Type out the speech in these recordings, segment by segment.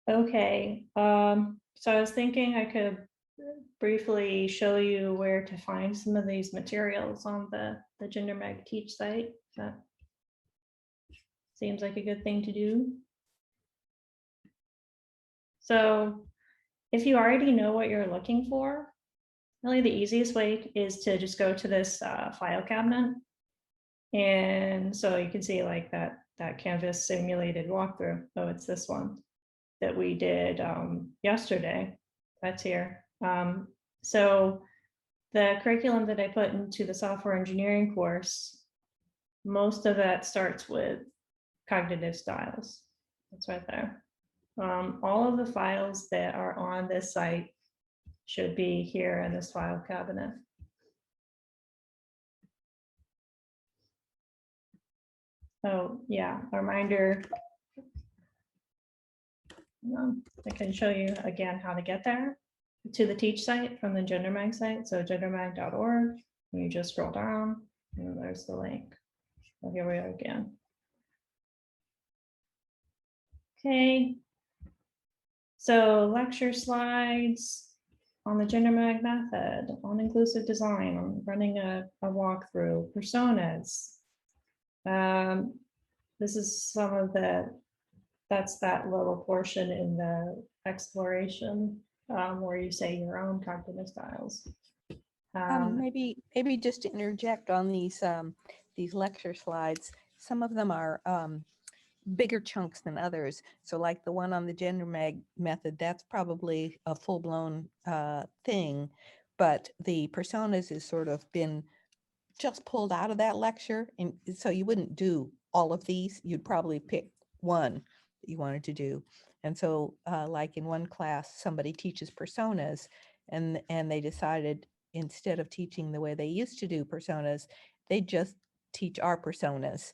Okay, so I was thinking I could briefly show you where to find some of these materials on the Gender Mag Teach site. That seems like a good thing to do. So if you already know what you're looking for, really the easiest way is to just go to this file cabinet. And so you can see like that Canvas simulated walkthrough. Oh, it's this one that we did yesterday. That's here. So the curriculum that I put into the software engineering course, most of that starts with cognitive styles. That's right there. All of the files that are on this site should be here in this file cabinet. Oh yeah, a reminder. I can show you again how to get there to the Teach site from the Gender Mag site. So gendermag.org. And you just scroll down, and there's the link. So here we are again. Okay. So lecture slides on the Gender Mag method, on inclusive design, on running a walkthrough, personas. This is some of that's that little portion in the exploration where you say your own cognitive styles. Maybe just to interject on these lecture slides, some of them are bigger chunks than others. So like the one on the Gender Mag method, that's probably a full-blown thing, but the personas is sort of been just pulled out of that lecture. And so you wouldn't do all of these, you'd probably pick one that you wanted to do. And so like in one class, somebody teaches personas and they decided instead of teaching the way they used to do personas, they just teach our personas.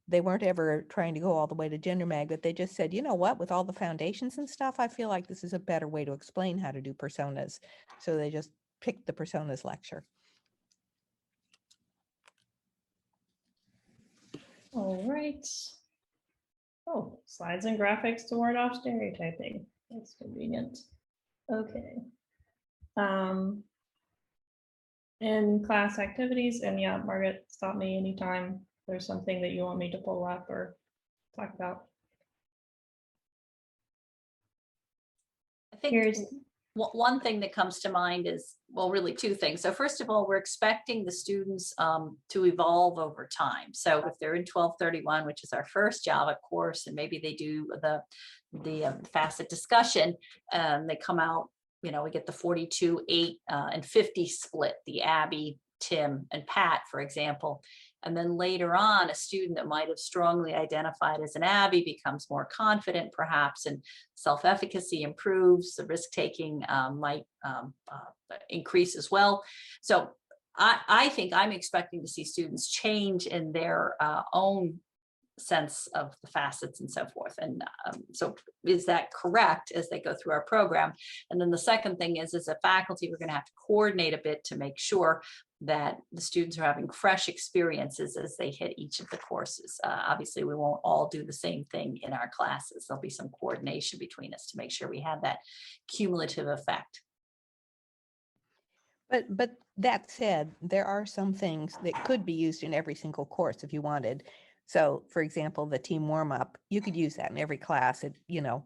They weren't ever trying to go all the way to Gender Mag, but they just said, you know what, with all the foundations and stuff, I feel like this is a better way to explain how to do personas. So they just picked the personas lecture. All right. Oh, slides and graphics to ward off stereotyping. That's convenient. Okay. In class activities, and yeah, Margaret, stop me anytime there's something that you want me to pull up or talk about. I think one thing that comes to mind is, well, really two things. So first of all, we're expecting the students to evolve over time. So if they're in 1231, which is our first Java course, and maybe they do the facet discussion, they come out, you know, we get the 42, 8, and 50 split, the Abby, Tim, and Pat, for example. And then later on, a student that might have strongly identified as an Abby becomes more confident, perhaps, and self-efficacy improves. The risk-taking might increase as well. So I think I'm expecting to see students change in their own sense of the facets and so forth. And so is that correct as they go through our program? And then the second thing is, as a faculty, we're going to have to coordinate a bit to make sure that the students are having fresh experiences as they hit each of the courses. Obviously, we won't all do the same thing in our classes. There'll be some coordination between us to make sure we have that cumulative effect. But that said, there are some things that could be used in every single course if you wanted. So, for example, the team warm-up, you could use that in every class, you know.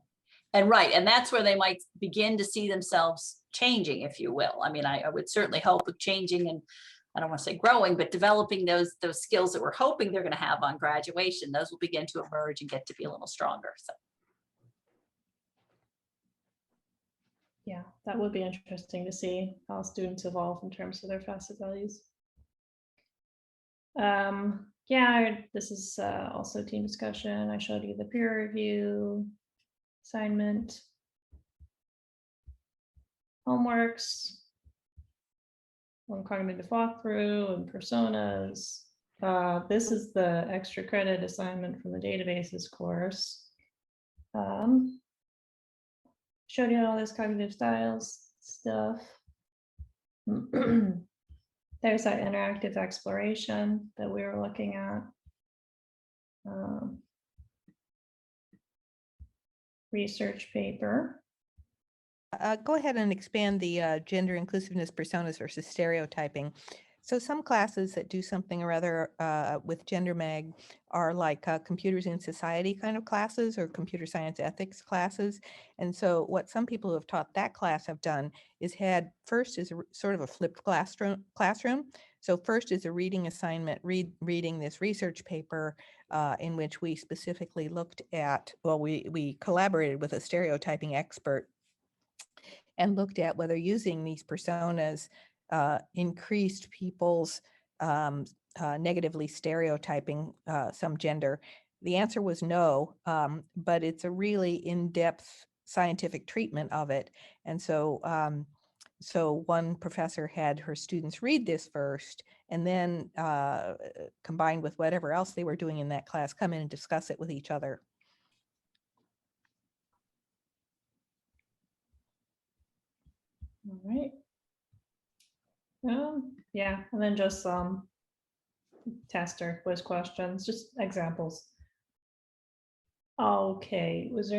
And right, and that's where they might begin to see themselves changing, if you will. I mean, I would certainly hope with changing, and I don't want to say growing, but developing those skills that we're hoping they're going to have on graduation, those will begin to emerge and get to be a little stronger. So. Yeah, that would be interesting to see how students evolve in terms of their facet values. Yeah, this is also team discussion. I showed you the peer review, assignment, homeworks, one cognitive walkthrough, and personas. This is the extra credit assignment from the databases course. Showed you all this cognitive styles stuff. There's that interactive exploration that we were looking at. research paper. Go ahead and expand the gender inclusiveness personas versus stereotyping. So some classes that do something or other with Gender Mag are like computers in society kind of classes or computer science ethics classes. And so what some people who have taught that class have done is had first is sort of a flipped classroom. So first is a reading assignment, reading this research paper in which we specifically looked at, well, we collaborated with a stereotyping expert and looked at whether using these personas increased people's negatively stereotyping some gender. The answer was no, but it's a really in-depth scientific treatment of it. And so, so one professor had her students read this first, and then combined with whatever else they were doing in that class, come in and discuss it with each other. All right. Yeah, and then just test or quiz questions, just examples. Okay, was there